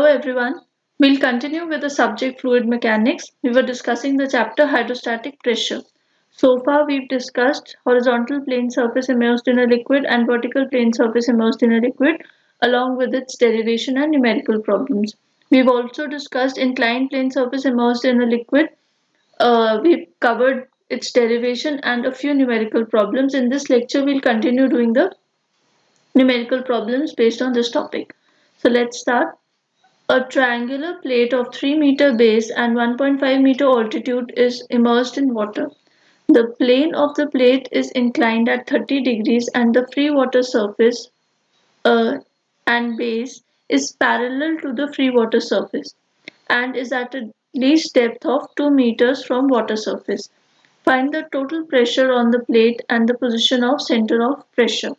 everyone. We'll continue with the subject fluid mechanics. We were discussing the chapter hydrostatic pressure. So far, we've discussed horizontal plane surface immersed in a liquid and vertical plane surface immersed in a liquid, along with its derivation and numerical problems. We've also discussed inclined plane surface immersed in a liquid. We've covered its derivation and a few numerical problems. In this lecture, we'll continue doing the numerical problems based on this topic. So let's start. A triangular plate of 3-meter base and 1.5-meter altitude is immersed in water. The plane of the plate is inclined at 30 degrees and the free water surface and base is parallel to the free water surface and is at a least depth of 2 meters from water surface. Find the total pressure on the plate and the position of center of pressure.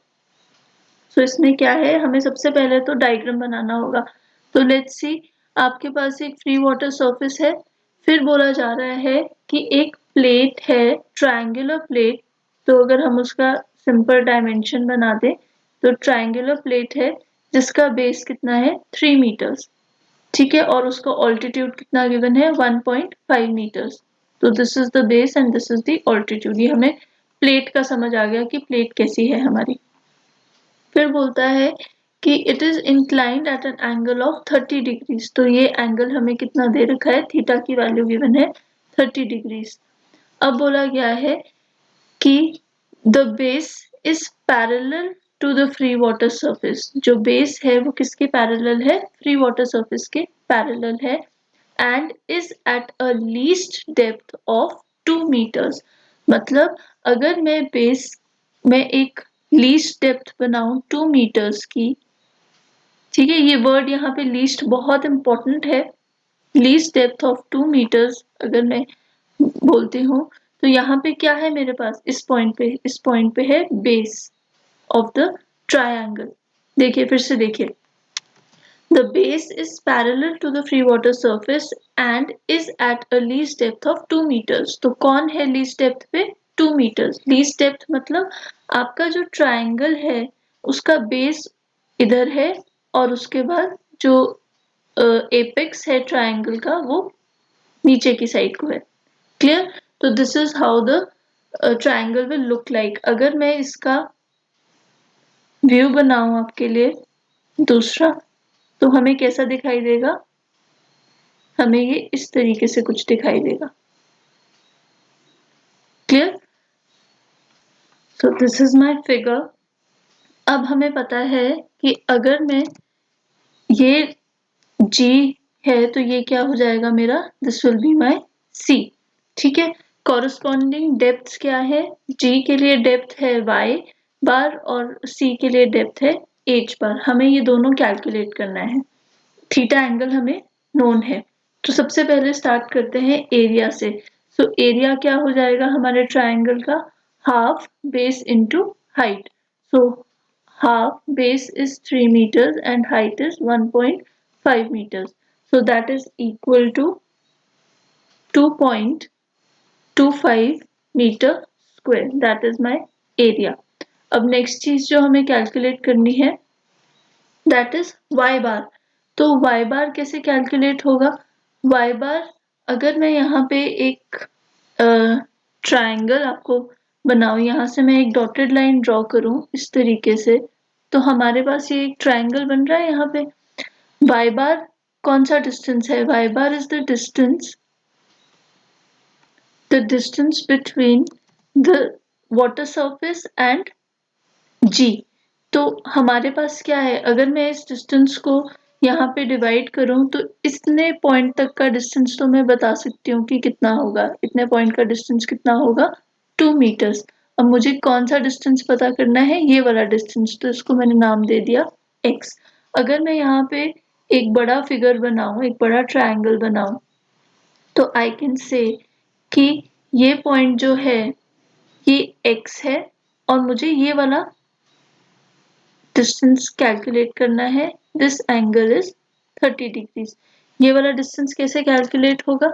So इसमें क्या है, हमें सबसे पहले तो diagram बनाना होगा. तो let's सी, आपके पास एक फ्री वाटर सरफेस है. फिर बोला जा रहा है कि एक प्लेट है, ट्रायंगुलर प्लेट. तो अगर हम उसका सिंपल डायमेंशन बना दें तो ट्रायंगुलर प्लेट है जिसका बेस कितना है 3 मीटर्स. ठीक है, और उसका ऑल्टीट्यूड कितना गिवन है 1.5 मीटर्स. तो this is the base and this is the altitude. ये हमें प्लेट का समझ आ गया कि प्लेट कैसी है हमारी. फिर बोलता है कि it is inclined at an angle of 30 degrees. तो ये एंगल हमें कितना दे रखा है, थीटा की वैल्यू गिवन है 30 डिग्रीज. अब बोला गया है कि the base is parallel to the free water surface. जो बेस है वो किसके पैरेलल है, फ्री वाटर सरफेस के पैरेलल है. And is at a least depth of 2 meters. मतलब अगर मैं बेस में एक लीस्ट डेप्थ बनाऊं 2 मीटर्स की. ठीक है, ये वर्ड यहाँ पे लीस्ट बहुत इंपॉर्टेंट है. लीस्ट डेप्थ ऑफ 2 मीटर्स अगर मैं बोलती हूँ तो यहाँ पे क्या है मेरे पास, इस पॉइंट पे है बेस ऑफ द ट्रायंगल. देखिए, फिर से देखिए. The base is parallel to the free water surface and is at a least depth of 2 meters. तो कौन है least depth पे, 2 meters. least depth मतलब आपका जो ट्रायंगल है उसका बेस इधर है और उसके बाद जो एपेक्स है ट्रायंगल का वो नीचे की साइड को है. क्लियर. तो this is how the triangle will look like. अगर मैं इसका व्यू बनाऊं आपके लिए दूसरा, तो हमें कैसा दिखाई देगा, हमें ये इस तरीके से कुछ दिखाई देगा. Clear. So this is my figure. अब हमें पता है कि अगर मैं ये G है तो ये क्या हो जाएगा मेरा, this will be my C. ठीक है. कॉरस्पॉन्डिंग डेप्थ क्या है, G के लिए डेप्थ है y बार और C के लिए डेप्थ है h बार. हमें ये दोनों कैलकुलेट करना है. थीटा एंगल हमें नोन है. तो सबसे पहले स्टार्ट करते हैं एरिया से. सो एरिया क्या हो जाएगा हमारे ट्रायंगल का, half base into height. So half base is 3 meters and height is 1.5 meters. So that is equal to 2.25 meter square. That is my area. अब नेक्स्ट चीज जो हमें कैलकुलेट करनी है दैट इज y बार. तो y बार कैसे calculate होगा, y बार अगर मैं यहाँ पे एक ट्रायंगल आपको बनाऊं, यहाँ से मैं एक डॉटेड लाइन ड्रॉ करूं इस तरीके से, तो हमारे पास ये एक ट्रायंगल बन रहा है. यहाँ पे y बार कौन सा डिस्टेंस है, y bar is the distance between the water surface and G. तो हमारे पास क्या है, अगर मैं इस डिस्टेंस को यहाँ पे डिवाइड करूँ तो इतने पॉइंट तक का डिस्टेंस तो मैं बता सकती हूँ कि कितना होगा. इतने पॉइंट का डिस्टेंस कितना होगा, 2 meters. अब मुझे कौन सा डिस्टेंस पता करना है, ये वाला डिस्टेंस. तो इसको मैंने नाम दे दिया x. अगर मैं यहाँ पे एक बड़ा फिगर बनाऊं, एक बड़ा ट्रायंगल बनाऊं, तो आई कैन से कि ये पॉइंट जो है ये x है और मुझे ये वाला डिस्टेंस कैलकुलेट करना है. This angle is 30 degrees. ये वाला डिस्टेंस कैसे कैलकुलेट होगा,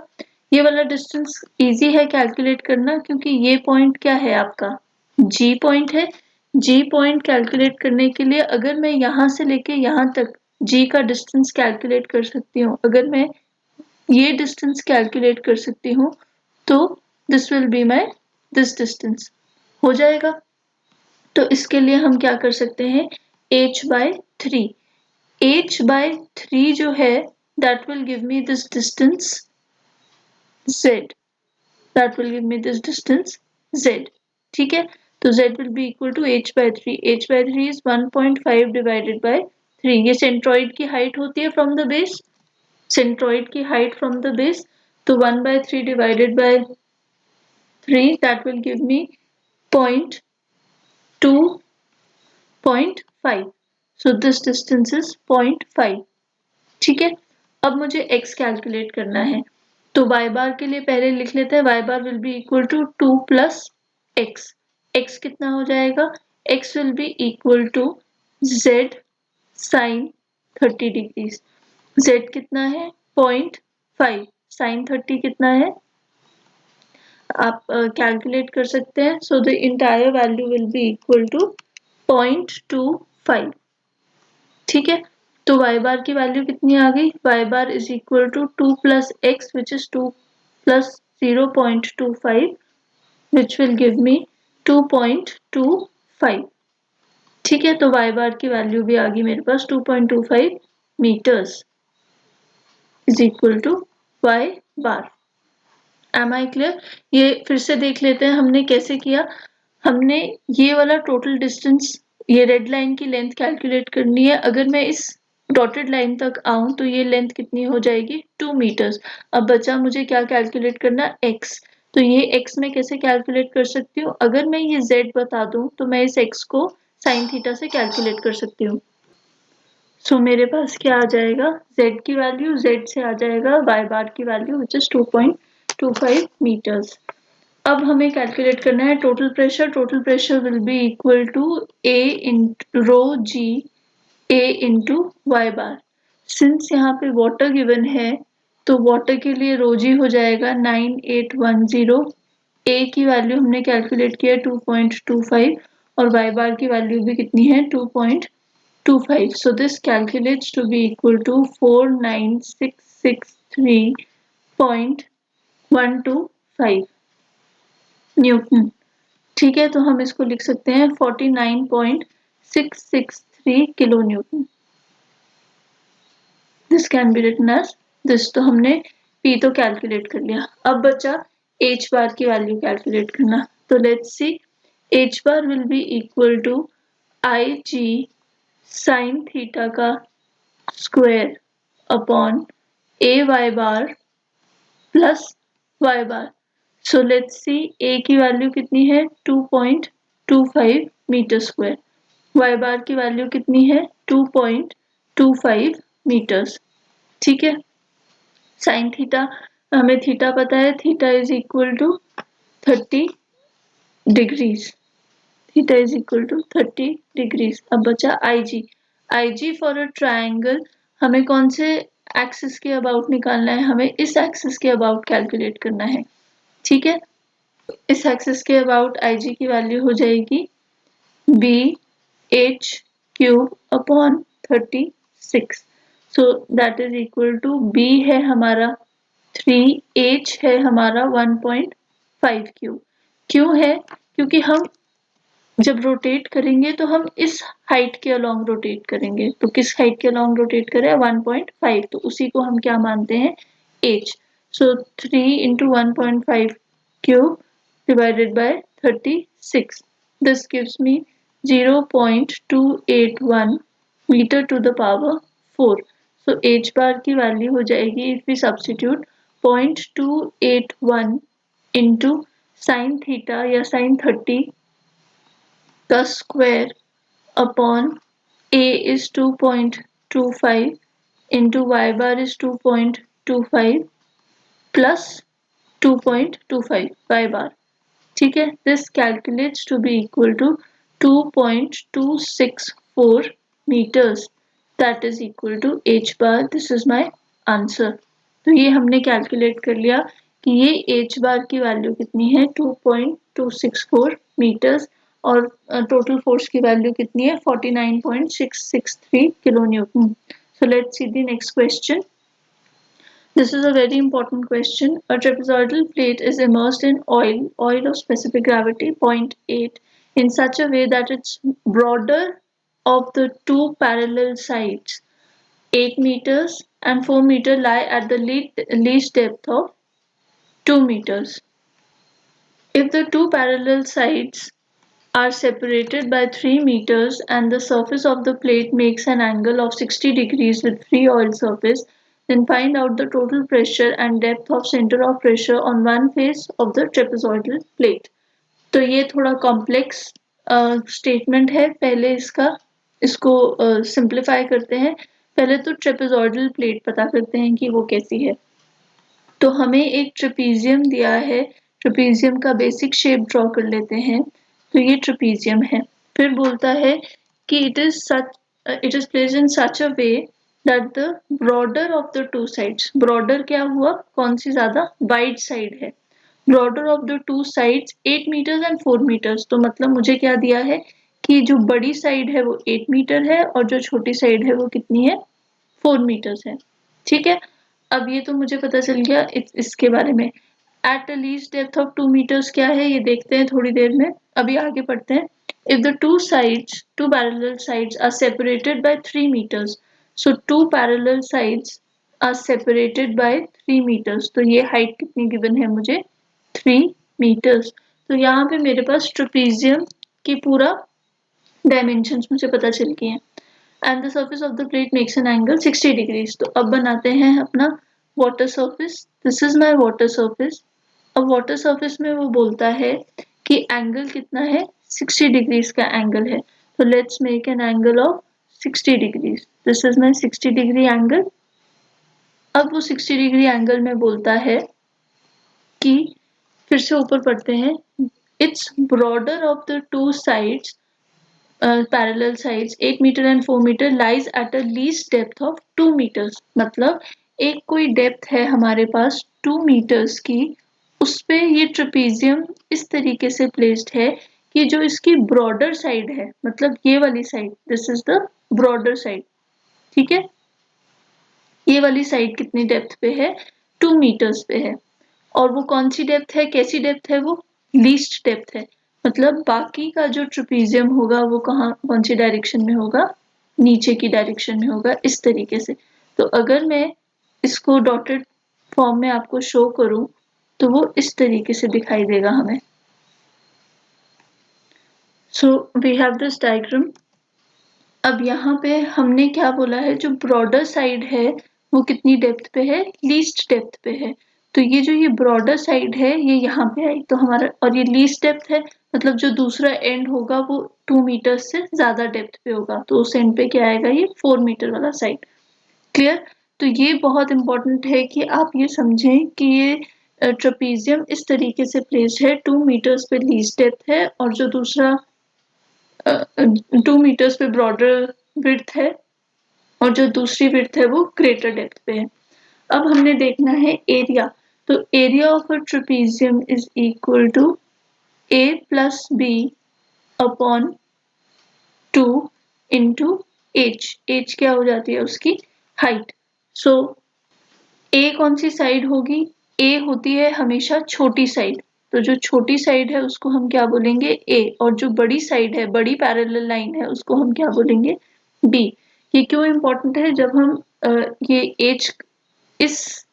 ये वाला डिस्टेंस इजी है कैलकुलेट करना क्योंकि ये पॉइंट क्या है आपका, G पॉइंट है. G पॉइंट कैलकुलेट करने के लिए अगर मैं यहाँ से लेके यहाँ तक जी का डिस्टेंस कैलकुलेट कर सकती हूँ, अगर मैं ये डिस्टेंस कैलकुलेट कर सकती हूँ तो this will be my this distance हो जाएगा। तो इसके लिए हम क्या कर सकते हैं, h/3, h/3 जो है that will give me this distance z, that will give me this distance z, ठीक है। तो z will be equal to h/3, h/3 is 1.5 divided by 3, ये सेंट्रॉइड की हाइट होती है फ्रॉम द बेस, सेंट्रॉइड की हाइट फ्रॉम द बेस, तो 1/3 divided by 3 that will give me 0.2.5, so this distance is 0.5, ठीक है। अब मुझे x कैलकुलेट करना है, तो y बार के लिए पहले लिख लेते हैं, y bar will be equal to 2 plus x, x कितना हो जाएगा, x will be equal to z sine 30 degrees, z कितना है 0.5, साइन 30 कितना है आप कैलकुलेट कर सकते हैं, so the entire value will be equal to 0.25, ठीक है। तो y बार की वैल्यू कितनी आ गई, y bar is equal to 2 plus x which is 2 plus 0.25 which will give me 2.25, ठीक है। तो y बार की वैल्यू भी आ गई मेरे पास 2.25 meters is equal to y bar. Am I clear, ये फिर से देख लेते हैं हमने कैसे किया। हमने ये वाला टोटल डिस्टेंस, ये रेड लाइन की लेंथ कैलकुलेट करनी है, अगर मैं इस डॉटेड लाइन तक आऊं तो ये लेंथ कितनी हो जाएगी 2 मीटर्स। अब बचा मुझे क्या कैलकुलेट करना, x, तो ये x मैं कैसे कैलकुलेट कर सकती हूँ, अगर मैं ये z बता दूं तो मैं इस x को साइन थीटा से कैलकुलेट कर सकती हूँ। सो मेरे पास क्या आ जाएगा, z की वैल्यू, z से आ जाएगा y बार की वैल्यू विच इज 2.25 मीटर्स। अब हमें कैलकुलेट करना है total pressure, total pressure will be equal to a into rho g a into y bar. Since यहाँ पे वाटर गिवन है तो वाटर के लिए रो जी हो जाएगा 9810, a की वैल्यू हमने कैलकुलेट किया 2.25 और y बार की वैल्यू भी कितनी है 2.25, so this calculates to be equal to 49663.125 newton, ठीक है। तो हम इसको लिख सकते हैं 49.663 kilo newton, this can be written as this. तो हमने P तो कैलकुलेट कर लिया, अब बचा H बार की वैल्यू कैलकुलेट करना। तो let's see, H bar will be equal to IG sine theta का square upon AY bar plus Y bar. So let's see, A की वैल्यू कितनी है 2.25 मीटर स्क्वायर, Y बार की वैल्यू कितनी है 2.25 मीटर्स, ठीक है। साइन थीटा, हमें थीटा पता है, theta is equal to 30 degrees, theta is equal to 30 degrees. अब बचा IG, IG for a triangle, हमें कौन से एक्सिस के अबाउट निकालना है, हमें इस एक्सिस के अबाउट कैलकुलेट करना है, ठीक है। इस एक्सिस के अबाउट IG की वैल्यू हो जाएगी BH³ upon 36, so that is equal to B है हमारा 3, H है हमारा 1.5 क्यों है, क्योंकि हम जब रोटेट करेंगे तो हम इस हाइट के अलोंग रोटेट करेंगे, तो किस हाइट के अलोंग रोटेट करें 1.5, तो उसी को हम क्या मानते हैं H। So 3 into 1.5 cube divided by 36, this gives me 0.281 meter to the power 4, so H bar की वैल्यू हो जाएगी, if we substitute 0.281 into sin theta या sin 30 का square upon A is 2.25 into y bar is 2.25 plus 2.25 y bar, ठीक है। This calculates to be equal to 2.264 meters, दैट is equal टू H bar, this is my answer. तो ये हमने calculate कर लिया कि ये H bar की वैल्यू कितनी है 2.264 मीटर्स और टोटल फोर्स की वैल्यू कितनी है 49.663 kilo Newton. So let's see the next question. This is a very important question. A trapezoidal plate is immersed in oil of specific gravity 0.8, in such a way that its border of the two parallel sides 8 meters and 4 meters lie at the least depth of 2 meters. If the two parallel sides are separated by 3 meters and the surface of the plate makes an angle of 60 degrees with free oil surface, then find out the total pressure and depth of center of pressure on one face of the trapezoidal plate. तो ये थोड़ा complex statement है. पहले इसको simplify करते हैं. पहले तो ट्रेपेजॉइडल प्लेट पता करते हैं कि वो कैसी है. तो हमें एक ट्रेपीजियम दिया है. ट्रेपीजियम का बेसिक शेप ड्रॉ कर लेते हैं. तो ये ट्रेपीजियम है. फिर बोलता है कि it is placed in such a way that the broader of the two sides. Broader क्या हुआ? कौन सी ज्यादा वाइड साइड है. Broader of the two sides 8 meters and 4 meters. तो मतलब मुझे क्या दिया है कि जो बड़ी साइड है वो 8 मीटर है और जो छोटी साइड है वो कितनी है? 4 मीटर्स है. ठीक है. अब ये तो मुझे पता चल गया इसके बारे में. At the least depth of 2 meters क्या है ये देखते हैं थोड़ी देर में. अभी आगे पढ़ते हैं. If the two parallel sides are separated by 3 meters, so two parallel sides are separated by 3 meters. तो ये हाइट कितनी गिवन है मुझे? 3 meters. तो यहाँ पे मेरे पास ट्रेपीजियम की पूरा डायमेंशंस मुझे पता चल गए हैं. And the surface of the plate makes an angle 60 degrees. तो अब बनाते हैं अपना water surface. This is my water surface. अब water surface में वो बोलता है कि एंगल कितना है? 60 degrees का एंगल है. तो let's make an angle of 60 degrees. This is my 60 degree angle. अब वो 60 degree एंगल में बोलता है कि फिर से ऊपर पढ़ते हैं. Its border of the two sides parallel sides 8 meter and 4 meter lies at a least depth of 2 meters. मतलब एक कोई डेप्थ है हमारे पास 2 meters की, उस पे ये ट्रेपीजियम इस तरीके से प्लेस्ड है कि जो इसकी ब्रॉडर साइड है, मतलब ये वाली side, this is the broader side. ठीक है. ये वाली साइड कितनी डेप्थ पे है? 2 meters पे है. और वो कौन सी डेप्थ है? कैसी डेप्थ है वो? लीस्ट डेप्थ है. मतलब बाकी का जो ट्रेपीजियम होगा वो कौन सी डायरेक्शन में होगा? नीचे की डायरेक्शन में होगा, इस तरीके से. तो अगर मैं इसको डॉटेड फॉर्म में आपको शो करूं तो वो इस तरीके से दिखाई देगा हमें. So we have this diagram. अब यहाँ पे हमने क्या बोला है? जो ब्रॉडर साइड है वो कितनी डेप्थ पे है? लीस्ट डेप्थ पे है. तो ये ब्रॉडर साइड है ये यहाँ पे आई तो हमारा, और ये लीस्ट डेप्थ है मतलब जो दूसरा एंड होगा वो 2 मीटर से ज्यादा डेप्थ पे होगा. तो उस एंड पे क्या आएगा? ये 4 मीटर वाला साइड. क्लियर. तो ये बहुत इंपॉर्टेंट है कि आप ये समझें कि ये ट्रेपीजियम इस तरीके से प्लेस्ड है. 2 मीटर्स पे लीस्ट डेप्थ है और जो दूसरा 2 मीटर्स पे ब्रॉडर विड्थ है और जो दूसरी विड्थ है वो ग्रेटर डेप्थ पे है. अब हमने देखना है एरिया. तो area of a trapezium is equal to a plus b upon 2 into h. h क्या हो जाती है? उसकी हाइट. सो a कौन सी साइड होगी? a होती है हमेशा छोटी साइड. तो जो छोटी साइड है उसको हम क्या बोलेंगे? a. और जो बड़ी साइड है, बड़ी पैरेलल लाइन है, उसको हम क्या बोलेंगे? b. ये क्यों इम्पोर्टेंट है? जब हम ये h इस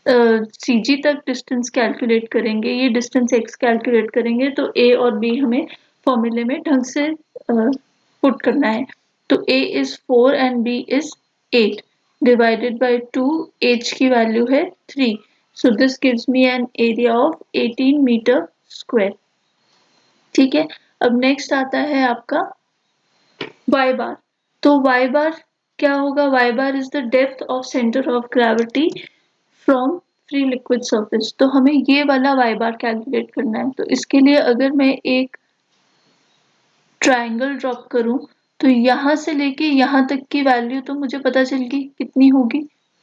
CG तक डिस्टेंस कैलकुलेट करेंगे, ये डिस्टेंस x कैलकुलेट करेंगे तो a और b हमें फॉर्मूले में ढंग से पुट करना है. तो a is 4 and b is 8 divided by 2. h की वैल्यू है 3. So this gives me an area of 18 meter square. ठीक है. अब नेक्स्ट आता है आपका y bar. तो y bar क्या होगा? y bar is the depth of center of gravity from free liquid surface. तो हमें ये वाला y बार कैलकुलेट करना है. तो इसके लिए अगर मैं एक ट्रायंगल ड्रॉप करूं तो यहाँ से लेके यहाँ तक की वैल्यू तो मुझे पता चल गई कितनी होगी?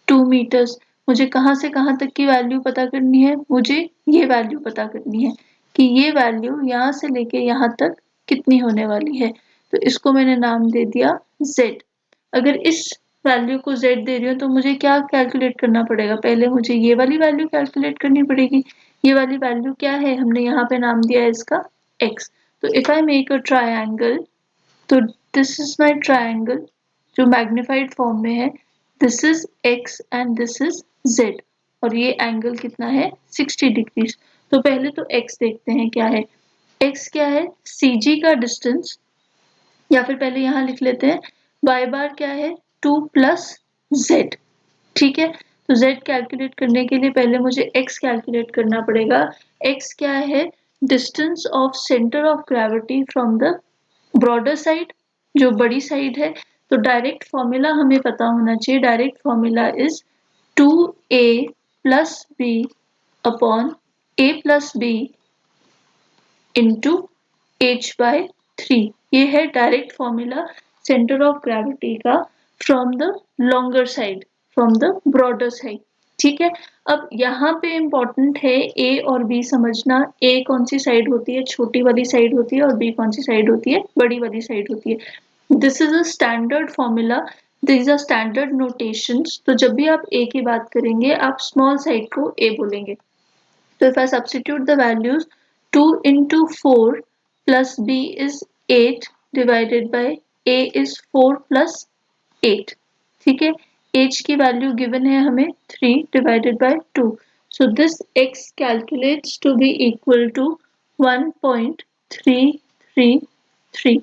2 मीटर्स. मुझे कहाँ से कहाँ तक की वैल्यू पता करनी है? मुझे ये वैल्यू पता करनी है कि ये वैल्यू यहाँ से लेके यहाँ तक कितनी होने वाली है. तो इसको मैंने नाम दे दिया z. अगर इस वैल्यू को z दे रही हूँ तो मुझे क्या कैलकुलेट करना पड़ेगा, पहले मुझे ये वाली वैल्यू कैलकुलेट करनी पड़ेगी। ये वाली वैल्यू क्या है, हमने यहाँ पे नाम दिया है इसका x। तो if I make a triangle, तो दिस इज माय ट्रायंगल जो मैग्नीफाइड फॉर्म में है, this is x and this is z, और ये एंगल कितना है 60 डिग्रीज। तो पहले तो x देखते हैं क्या है। x क्या है, CG का डिस्टेंस, या फिर पहले यहाँ लिख लेते हैं y बार क्या है 2 प्लस z। ठीक है, तो z कैलकुलेट करने के लिए पहले मुझे x कैलकुलेट करना पड़ेगा। x क्या है, distance of centre of gravity from the broader side, जो बड़ी साइड है। तो डायरेक्ट फॉर्मूला हमें पता होना चाहिए, direct formula is 2a plus b upon a plus b into h/3। ये है direct formula centre of gravity का from the longer side, from the broader side. ठीक है, अब यहाँ पे इम्पोर्टेंट है ए और बी समझना। ए कौन सी साइड होती है, छोटी वाली साइड होती है, और बी कौन सी साइड होती है, बड़ी वाली साइड होती है। This is a standard formula, this are standard notations. तो जब भी आप ए की बात करेंगे आप स्मॉल साइड को ए बोलेंगे। So if I substitute the values, 2 into 4 plus b is 8 divided by a is 4 plus 8. ठीक है, h की वैल्यू गिवन है हमें 3 divided by 2. So this x calculates to be equal to 1.333.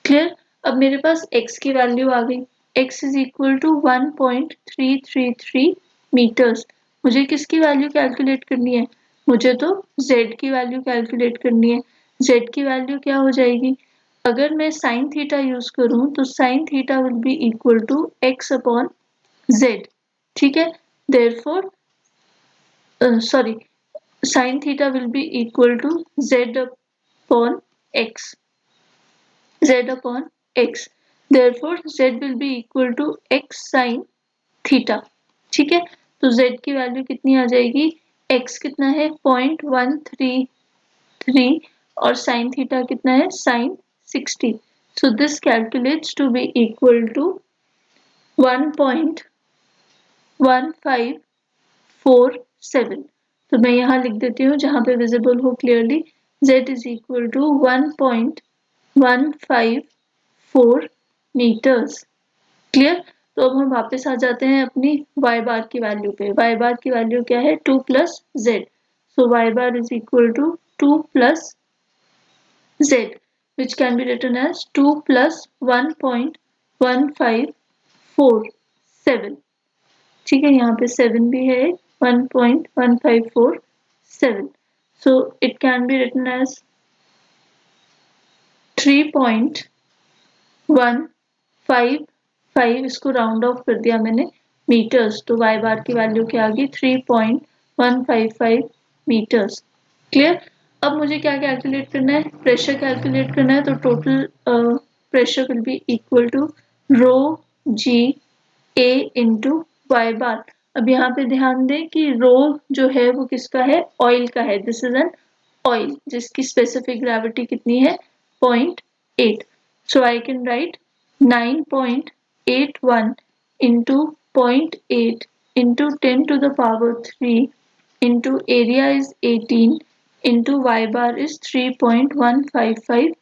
Clear, अब मेरे पास x की वैल्यू आ गई, x is equal to 1.333 meters. मुझे किसकी वैल्यू कैलकुलेट करनी है, मुझे तो z की वैल्यू कैलकुलेट करनी है। z की वैल्यू क्या हो जाएगी, अगर मैं साइन थीटा यूज करूं तो sine theta will be equal to x upon z। ठीक है, therefore sorry, sine theta will be equal to z upon x, z upon x, therefore z will be equal to x sin theta। ठीक है, तो z की value कितनी आ जाएगी, x कितना है 0.133 और sin थीटा कितना है sin 60। so this calculates to be equal to 1.1547। तो मैं यहाँ लिख देती हूँ जहाँ पे विजिबल हो clearly, z is equal to 1.154 meters. Clear, तो अब हम वापस आ जाते हैं अपनी y बार की वैल्यू पे। y बार की वैल्यू क्या है 2 plus z, so y bar is equal to 2 plus z which can be written as 2 plus 1.154। ठीक है, यहाँ पे 7 भी है, 1.154। so it can be written as 3.155, इसको राउंड ऑफ कर दिया मैंने मीटर्स, तो y बार की वैल्यू क्या आ गई 3.155 मीटर्स। क्लियर, अब मुझे क्या कैलकुलेट करना है, प्रेशर कैलकुलेट करना है। तो total pressure will be equal to rho g a into y bar. अब यहाँ पे ध्यान दें कि रो जो है वो किसका है, ऑयल का है। दिस इज एन ऑयल जिसकी स्पेसिफिक ग्रेविटी कितनी है 0.8। सो I can right 9.81 into 0.8 into 10 to the power 3 into area is 18 into y bar is 3.155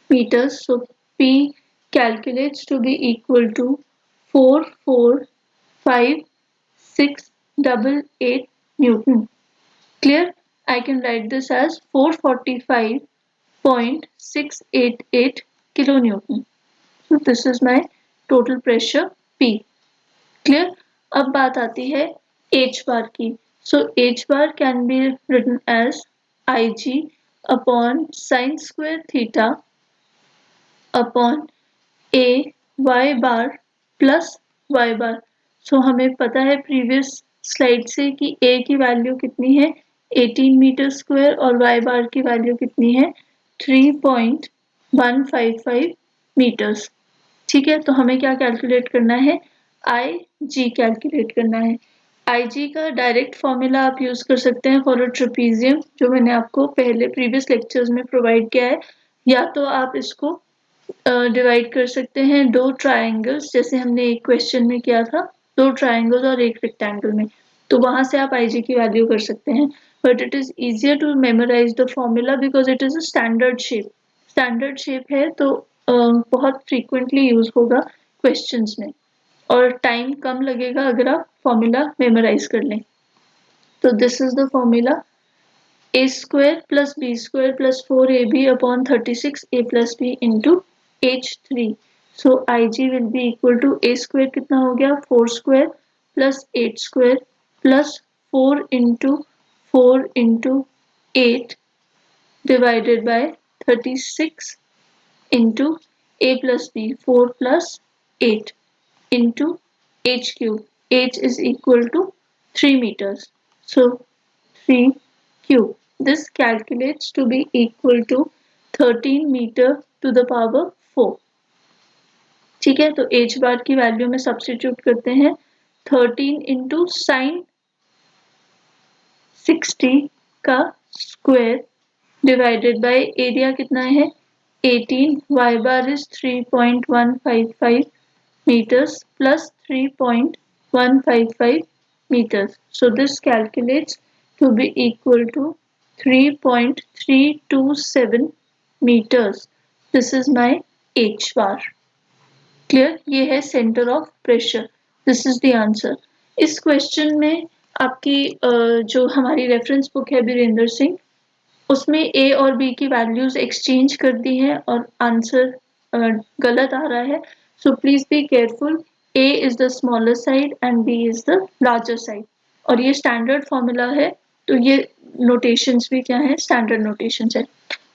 meters. So P calculates to be equal to 445,688 Newton. Clear? I can write this as 445.688 kilonewton. So this is my total pressure P. Clear? अब बात आती है H bar की। So H bar can be written as Ig upon sin square theta upon A y bar plus y bar। So हमें पता है previous slide से कि A की वैल्यू कितनी है 18 मीटर स्क्वायर और y बार की वैल्यू कितनी है 3.155 मीटर्स। ठीक है, तो हमें क्या कैलकुलेट करना है, आई जी कैलकुलेट करना है। आई जी का डायरेक्ट फॉर्मूला आप यूज कर सकते हैं फॉर अ ट्रेपीजियम, जो मैंने आपको पहले प्रीवियस लेक्चर्स में प्रोवाइड किया है, या तो आप इसको डिवाइड कर सकते हैं दो ट्राइंगल्स, जैसे हमने एक क्वेश्चन में किया था, दो ट्राइंगल्स और एक रेक्टेंगल में, तो वहां से आप IG की वैल्यू कर सकते हैं। But it is easier to memorise the formula because it is a standard shape है, तो बहुत फ्रीक्वेंटली यूज होगा क्वेश्चंस में, और टाइम कम लगेगा अगर आप फॉर्मूला मेमोराइज कर लें। तो this is the formula, a square plus b square plus 4ab upon 36a plus b into h3. So Ig will be equal to a square कितना हो गया 4 square plus 8 square plus 4 into 8 divided by 36 into a plus b 4 plus 8 into h cube. H is equal to 3 meters. So 3 cube. This calculates to be equal to 13 meter to the power 4. ठीक है, तो h bar की value में substitute करते हैं 13 into sine 60 का square divided by area कितना है 18, y bar is 3.155 meters plus 3.155 meters. So this calculates to be equal to 3.327 meters. This is my h bar. Clear, ये है centre of pressure. This is the answer. इस question में आपकी जो हमारी reference book है बीरेंद्र सिंह, उसमें ए और बी की वैल्यूज एक्सचेंज कर दी है और आंसर गलत आ रहा है, so please be careful. A is the smaller side and B is the larger side, और ये स्टैंडर्ड फॉर्मूला है, तो ये नोटेशंस भी क्या है, स्टैंडर्ड नोटेशंस है।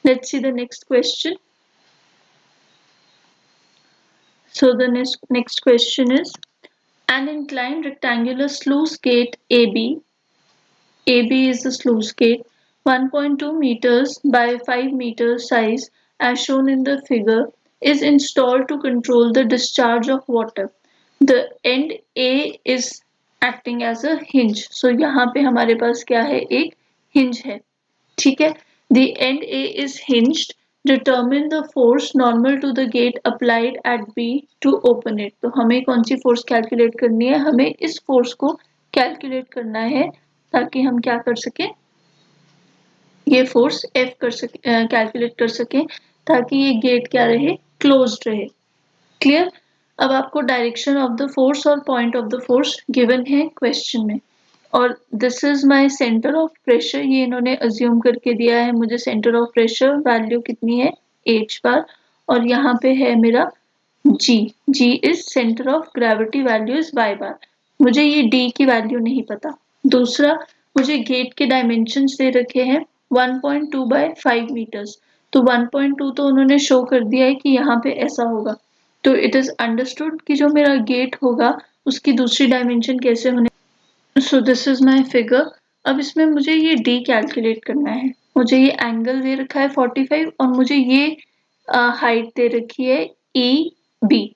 Let's see the next question. So the next question is, an inclined rectangular sluice gate AB is the sluice gate, 1.2 meters by 5 meters size as shown in the figure, is installed to control the discharge of water. The end A is acting as a hinge. So यहाँ पे हमारे पास क्या है, एक hinge है, ठीक है। The end A is hinged. Determine the force normal to the gate applied at B to open it. तो हमें कौन सी फोर्स कैलकुलेट करनी है, हमें इस फोर्स को कैलकुलेट करना है ताकि हम क्या कर सके, ये फोर्स F कर सके, कैलकुलेट कर सके, ताकि ये गेट क्या रहे, क्लोज्ड रहे। क्लियर। अब आपको डायरेक्शन ऑफ द फोर्स और point of the force given है क्वेश्चन में, और this is my centre of pressure, ये इन्होंने अज्यूम करके दिया है मुझे सेंटर ऑफ प्रेशर वैल्यू कितनी है h बार, और यहाँ पे है मेरा g is centre of gravity value is y बार। मुझे ये d की वैल्यू नहीं पता। दूसरा, मुझे गेट के डायमेंशंस दे रखे हैं 1.2 बाय 5 मीटर्स, तो 1.2 तो उन्होंने शो कर दिया है कि यहाँ पे ऐसा होगा, तो इट इज अंडरस्टूड कि जो मेरा गेट होगा उसकी दूसरी डायमेंशन कैसे होने। सो दिस इज माय फिगर। अब इसमें मुझे ये d कैलकुलेट करना है, मुझे ये एंगल दे रखा है 45 और मुझे ये हाइट दे रखी है e b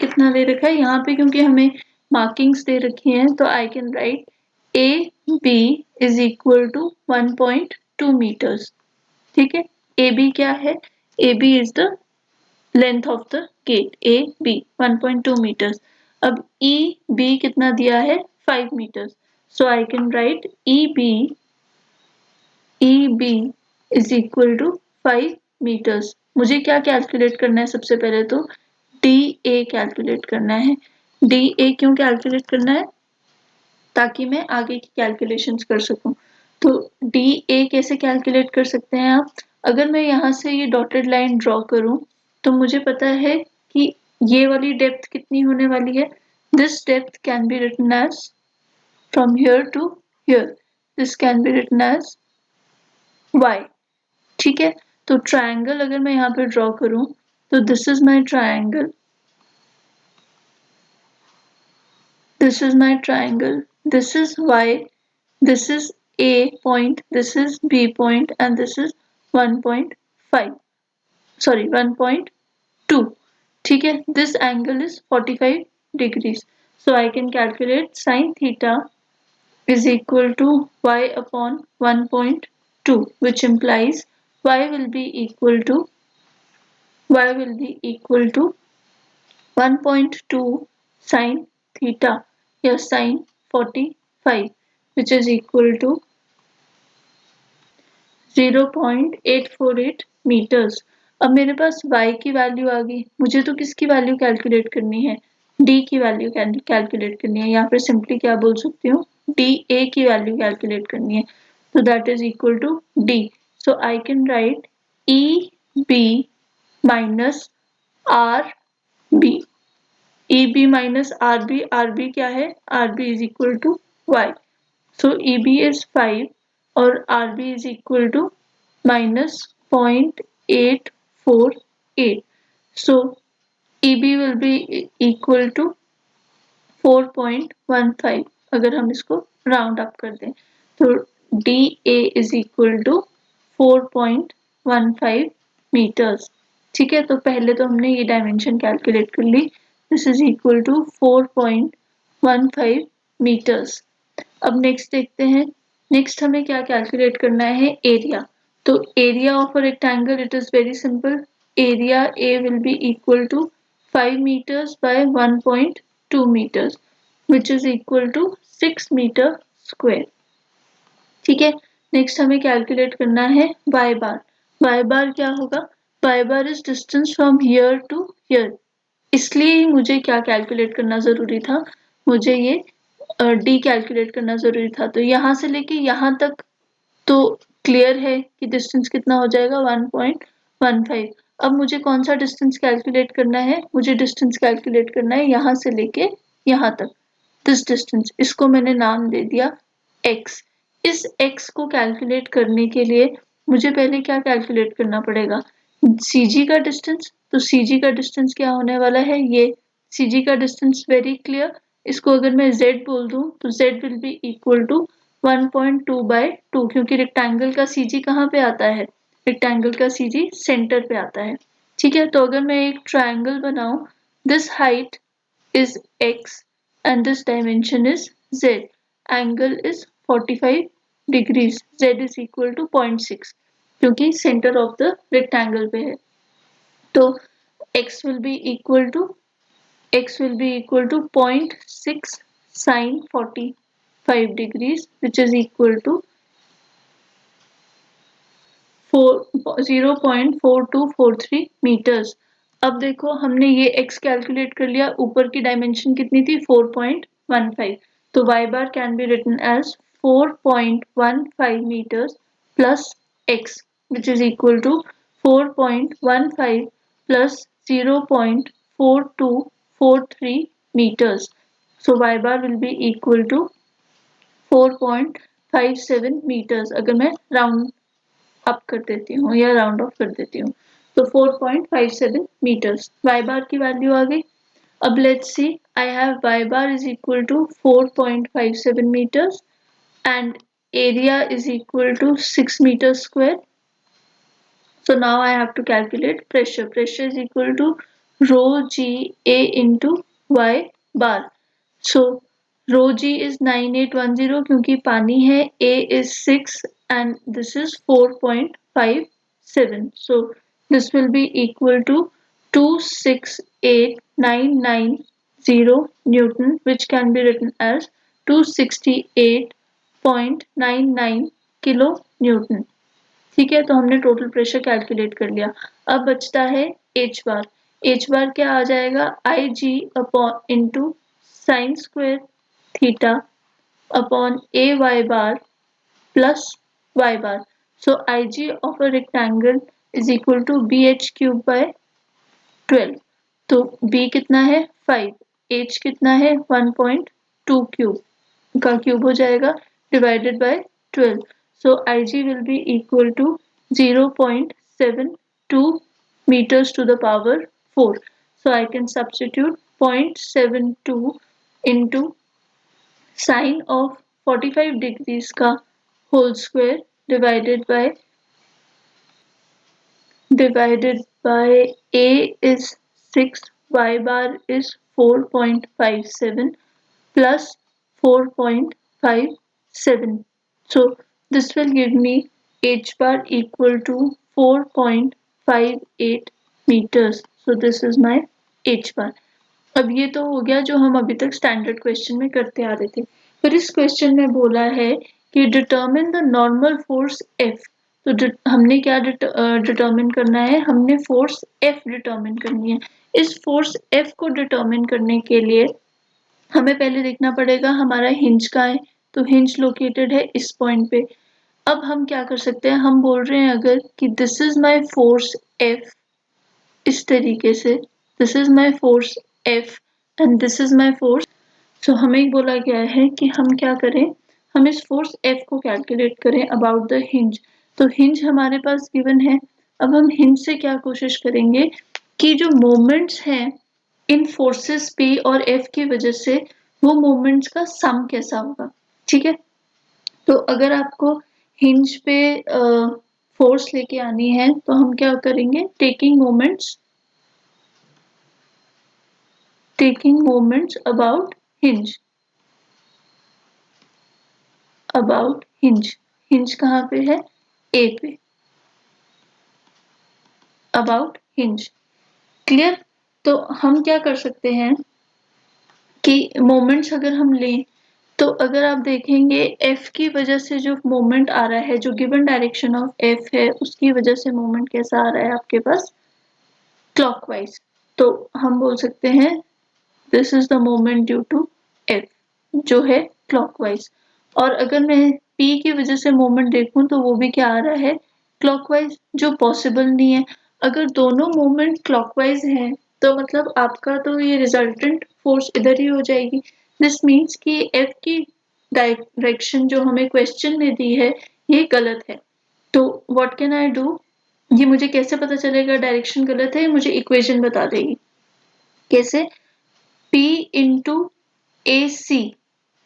कितना दे रखा है यहाँ पे, क्योंकि हमें मार्किंग्स दे रखी हैं, तो I can write AB is equal to 1.2 meters. ठीक है, AB क्या है, AB is the length of the gate, AB 1.2 meters. अब EB कितना दिया है 5 meters, so I can write EB is equal to 5 meters. मुझे क्या कैलकुलेट करना है, सबसे पहले तो DA कैलकुलेट करना है। DA क्यों कैलकुलेट करना है, ताकि मैं आगे की कैलकुलेशंस कर सकूं। तो DA कैसे कैलकुलेट कर सकते हैं आप, अगर मैं यहाँ से ये डॉटेड लाइन ड्रॉ करूं तो मुझे पता है कि ये वाली डेप्थ कितनी होने वाली है। This depth can be written as from here to here, this can be written as y। ठीक है, तो ट्रायंगल अगर मैं यहाँ पे ड्रॉ करूं तो this is my triangle, this is my triangle, this is y, this is a point, this is b point, and this is 1.5, sorry 1.2। ठीक है, this angle is 45 degrees, so I can calculate sin theta is equal to y upon 1.2, which implies y will be equal to y will be equal to 1.2 sine theta या sine 45 which is equal to 0.848 meters. अब मेरे पास y की value आ गई, मुझे तो किसकी value calculate करनी है, d की वैल्यू कैलकुलेट करनी है, या फिर सिंपली क्या बोल सकती हूँ, dA की वैल्यू कैलकुलेट करनी है। तो that is equal to d। So I can write EB minus RB, EB minus RB क्या है, RB is equal to y। So EB is 5 और RB is equal to minus 0.848. So EB will be equal to 4.15 अगर हम इसको round up कर दें तो DA is equal to 4.15 meters। ठीक है, तो पहले तो हमने ये डायमेंशन कैलकुलेट कर ली, this is equal to 4.15 meters। अब नेक्स्ट देखते हैं, नेक्स्ट हमें क्या कैलकुलेट करना है, एरिया। तो area of a rectangle, it is very simple, area A will be equal to 5 meters by 1.2 meters which is equal to 6 meter square। ठीक है, नेक्स्ट हमें कैलकुलेट करना है y बार। y बार क्या होगा, y bar is distance from here to here, इसलिए ही मुझे क्या कैलकुलेट करना जरूरी था, मुझे ये डी कैलकुलेट करना जरूरी था। तो यहाँ से लेके यहाँ तक तो क्लियर है कि डिस्टेंस कितना हो जाएगा, 1.15। अब मुझे कौन सा डिस्टेंस कैलकुलेट करना है, मुझे डिस्टेंस कैलकुलेट करना है यहाँ से लेके यहाँ तक, दिस डिस्टेंस, इसको मैंने नाम दे दिया x। इस x को कैलकुलेट करने के लिए मुझे पहले क्या कैलकुलेट करना पड़ेगा, CG का डिस्टेंस। तो CG का डिस्टेंस क्या होने वाला है, ये CG का डिस्टेंस वेरी क्लियर, इसको अगर मैं z बोल दूं तो z will be equal to 1.2/2, क्योंकि रेक्टेंगल का CG कहाँ पे आता है, रेक्टेंगल का CG सेंटर पे आता है। ठीक है, तो अगर मैं एक ट्रायंगल बनाऊं, this height is x and this dimension is z, angle is 45 degrees, z is equal to 0.6 क्योंकि center of the rectangle पे है। तो x will be equal to 0.6 sine 45 degrees which is equal to 0.4243 meters। अब देखो हमने ये x calculate कर लिया, ऊपर की डायमेंशन कितनी थी, 4.15, तो y bar can be written as 4.15 meters plus x which is equal to 4.15 plus 0.4243 meters। So y bar will be equal to 4.57 meters अगर मैं राउंड अप कर देती हूँ या राउंड ऑफ कर देती हूँ, तो 4.57 meters y bar की वैल्यू आ गई। अब let's see, I have y bar is equal to 4.57 meters and area is equal to 6 meters square। So now I have to calculate pressure. Pressure is equal to rho g A into y bar. So rho g is 9810 क्योंकि पानी है, A is 6 and this is 4.57. So this will be equal to 268,990 Newton, which can be written as 268.99 kilo Newton। ठीक है, तो हमने total pressure calculate कर लिया। अब बचता है एच बार। एच बार क्या आ जाएगा, I G upon into sine square theta upon a y bar plus y bar. So I G of a rectangle is equal to b h cube by 12। तो b कितना है 5, h कितना है 1.2 cube का cube हो जाएगा divided by 12। So Ig will be equal to 0.72 meters to the power 4। So I can substitute 0.72 into sine of 45 degrees का whole square divided by A is 6, Y bar is 4.57 plus 4.57. So this will give me H bar equal to 4.58 meters. So this is my h bar. अब ये तो हो गया जो हम अभी तक स्टैंडर्ड क्वेश्चन में करते आ रहे थे. फिर इस क्वेश्चन में बोला है कि determine the normal force F. तो हमने क्या डिटरमिन करना है, हमने फोर्स F डिटरमिन करनी है. इस फोर्स F को डिटरमिन करने के लिए हमें पहले देखना पड़ेगा हमारा हिंज कहाँ है. तो हिंज लोकेटेड है इस पॉइंट पे. अब हम क्या कर सकते हैं, हम बोल रहे हैं अगर कि this is my force F, इस तरीके से this is my force F and this is my force. So हमें बोला गया है कि हम क्या करें, हम इस फोर्स F को कैलकुलेट करें अबाउट द हिंज. तो हिंज हमारे पास गिवन है. अब हम हिंज से क्या कोशिश करेंगे कि जो मोमेंट्स हैं इन फोर्सेस P और F की वजह से वो मोमेंट्स का सम कैसा होगा. ठीक है, तो अगर आपको हिंज पे फोर्स लेके आनी है तो हम क्या करेंगे, टेकिंग मोमेंट्स अबाउट हिंज कहाँ पे है, ए पे, अबाउट हिंज. क्लियर. तो हम क्या कर सकते हैं कि मोमेंट्स अगर हम लें तो अगर आप देखेंगे F की वजह से जो मोमेंट आ रहा है, जो गिवन डायरेक्शन ऑफ F है उसकी वजह से मोमेंट कैसा आ रहा है आपके पास, क्लॉकवाइज. तो हम बोल सकते हैं this is the moment due to F जो है क्लॉकवाइज. और अगर मैं P की वजह से मोमेंट देखूं तो वो भी क्या आ रहा है, क्लॉकवाइज, जो पॉसिबल नहीं है. अगर दोनों मोमेंट क्लॉकवाइज हैं तो मतलब आपका तो ये रिजल्टेंट फोर्स इधर ही हो जाएगी. दिस मीन्स कि F की डायरेक्शन जो हमें क्वेश्चन में दी है ये गलत है. तो व्हाट कैन आई डू, ये मुझे कैसे पता चलेगा डायरेक्शन गलत है, मुझे इक्वेशन बता देगी. कैसे, P into A C.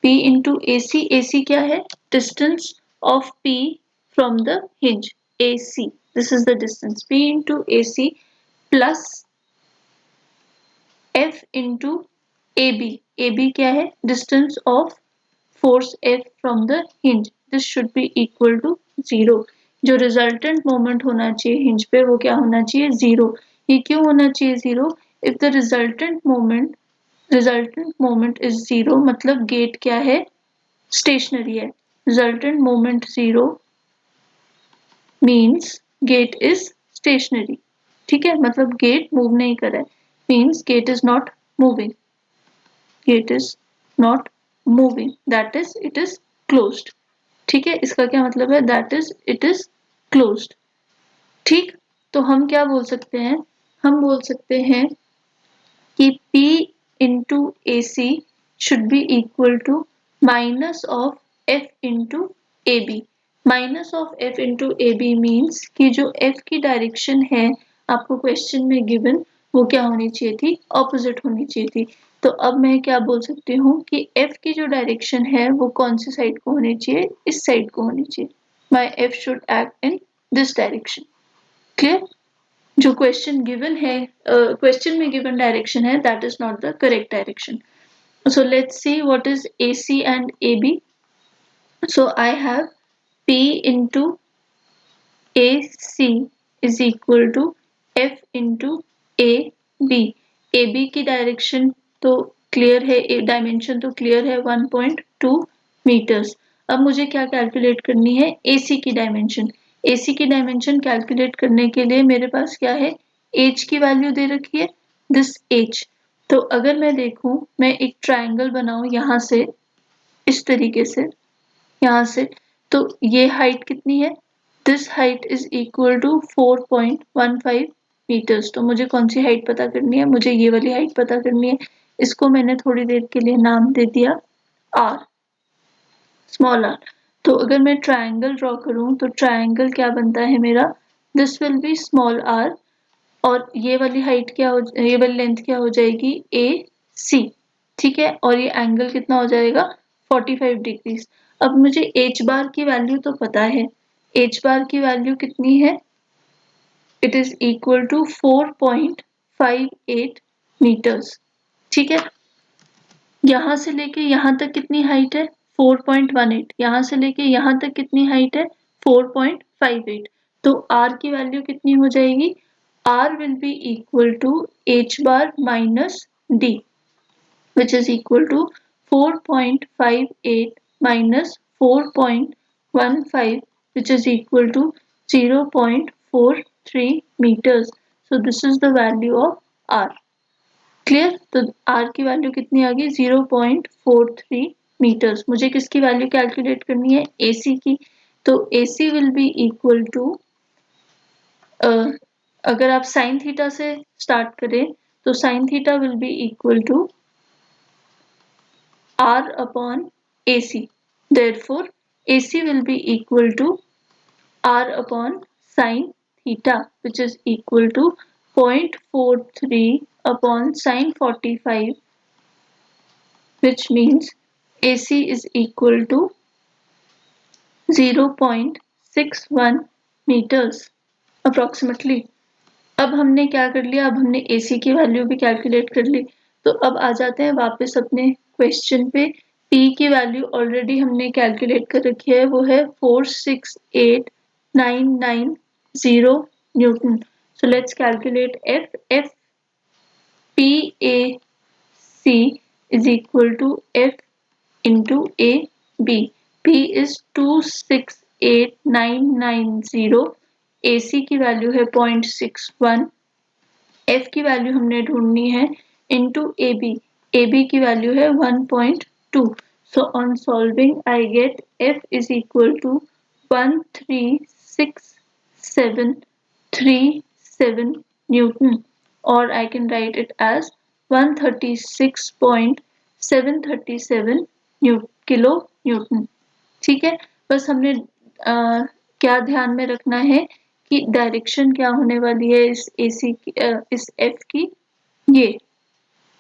P into A C क्या है, distance of P from the hinge, A C, this is the distance. P into A C plus F into A B क्या है, distance of force F from the hinge. This should be equal to 0. जो resultant moment होना चाहिए hinge पे वो क्या होना चाहिए, 0. ये क्यों होना चाहिए 0, if the resultant moment is 0 मतलब गेट क्या है, स्टेशनरी है. Resultant moment 0 means gate is stationary. ठीक है, मतलब गेट मूव नहीं कर रहा है, means gate is not moving, that is it is closed. ठीक है, इसका क्या मतलब है, that is it is closed. ठीक, तो हम क्या बोल सकते हैं, हम बोल सकते हैं कि P into AC should be equal to minus of F into AB. Minus of F into AB means कि जो F की डायरेक्शन है आपको क्वेश्चन में गिवन वो क्या होनी चाहिए थी, ऑपोजिट होनी चाहिए थी. तो अब मैं क्या बोल सकती हूँ कि F की जो डायरेक्शन है वो कौन सी साइड को होनी चाहिए, इस साइड को होनी चाहिए. माई F should act in this direction. Clear. जो क्वेश्चन गिवन है, क्वेश्चन में गिवन डायरेक्शन है that is not the correct direction. So let's see what is AC and AB. So I have P into AC is equal to F into AB. AB की direction तो clear है, dimension तो clear है 1.2 meters. अब मुझे क्या calculate करनी है, AC की डायमेंशन. AC की डायमेंशन कैलकुलेट करने के लिए मेरे पास क्या है, H की वैल्यू दे रखी है, दिस H. तो अगर मैं देखूं, मैं एक ट्रायंगल बनाऊं यहाँ से, इस तरीके से, यहाँ से, तो ये हाइट कितनी है, this height is equal to 4.15 meters. तो मुझे कौन सी हाइट पता करनी है, मुझे ये वाली हाइट पता करनी है. इसको मैंने थोड़ी देर के लिए नाम दे दिया R, स्मॉल r. तो अगर मैं ट्रायंगल ड्रॉ करूं तो ट्रायंगल क्या बनता है मेरा, this will be small r और ये वाली हाइट क्या हो, ये वाली लेंथ क्या हो जाएगी, AC. ठीक है, और ये एंगल कितना हो जाएगा, 45 डिग्रीज. अब मुझे h बार की वैल्यू तो पता है, h बार की वैल्यू कितनी है, it is equal to 4.58 meters. ठीक है, यहाँ से लेके यहाँ तक कितनी हाइट है, 4.18. यहाँ से लेके यहाँ तक कितनी हाइट है, 4.58. तो R की वैल्यू कितनी हो जाएगी, R will be equal to h bar minus d, which is equal to 4.58 minus 4.15, which is equal to 0.43 meters. So this is the value of R. Clear? तो R की value कितनी आ गई? 0.43 metres. मुझे किसकी वैल्यू कैलकुलेट करनी है? AC की. तो AC will be equal to, अगर आप साइन थीटा से स्टार्ट करें तो sine theta will be equal to R upon AC. Therefore, AC will be equal to R upon sin theta, which is equal to 0.43 upon sin 45, which means AC is equal to 0.61 meters approximately. अब हमने क्या कर लिया? अब हमने AC की value भी calculate कर ली. तो अब आ जाते हैं वापस अपने क्वेश्चन पे. P की वैल्यू ऑलरेडी हमने कैलकुलेट कर रखी है, वो है 468,990 Newton. So let's calculate F. F PAC is equal to F into AB. P is 268,990. AC की वैल्यू है 0.61. F की वैल्यू हमने ढूंढनी है into AB. AB की वैल्यू है 1.2. So on solving I get F is equal to 136,737 Newton, or I can write it as 136.737 kilo Newton. ठीक है, बस हमने क्या ध्यान में रखना है कि डायरेक्शन क्या होने वाली है इस AC की, इस F की. ये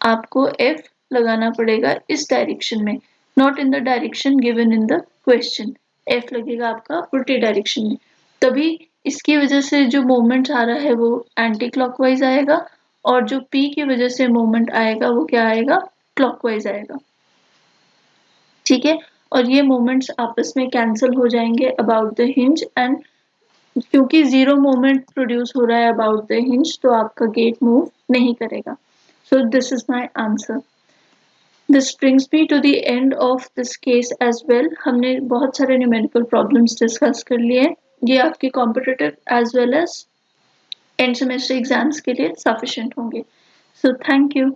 आपको F लगाना पड़ेगा इस डायरेक्शन में, not in the direction given in the question. F लगेगा आपका उल्टे डायरेक्शन में. तभी इसकी वजह से जो मोमेंट आ रहा है वो एंटी क्लॉकवाइज आएगा, और जो P की वजह से मोमेंट आएगा वो क्या आएगा? क्लॉकवाइज आएगा. ठीक है, और ये मोमेंट्स आपस में कैंसिल हो जाएंगे अबाउट द हिंज, एंड क्योंकि जीरो मोमेंट प्रोड्यूस हो रहा है अबाउट द हिंज, तो आपका गेट मूव नहीं करेगा. So this is my answer. This brings me to the end of this case as well. हमने बहुत सारे न्यूमेरिकल प्रॉब्लम्स डिस्कस कर लिए हैं. ये आपके competitive as well as end semester exams के लिए सफिशिएंट होंगे. So thank you.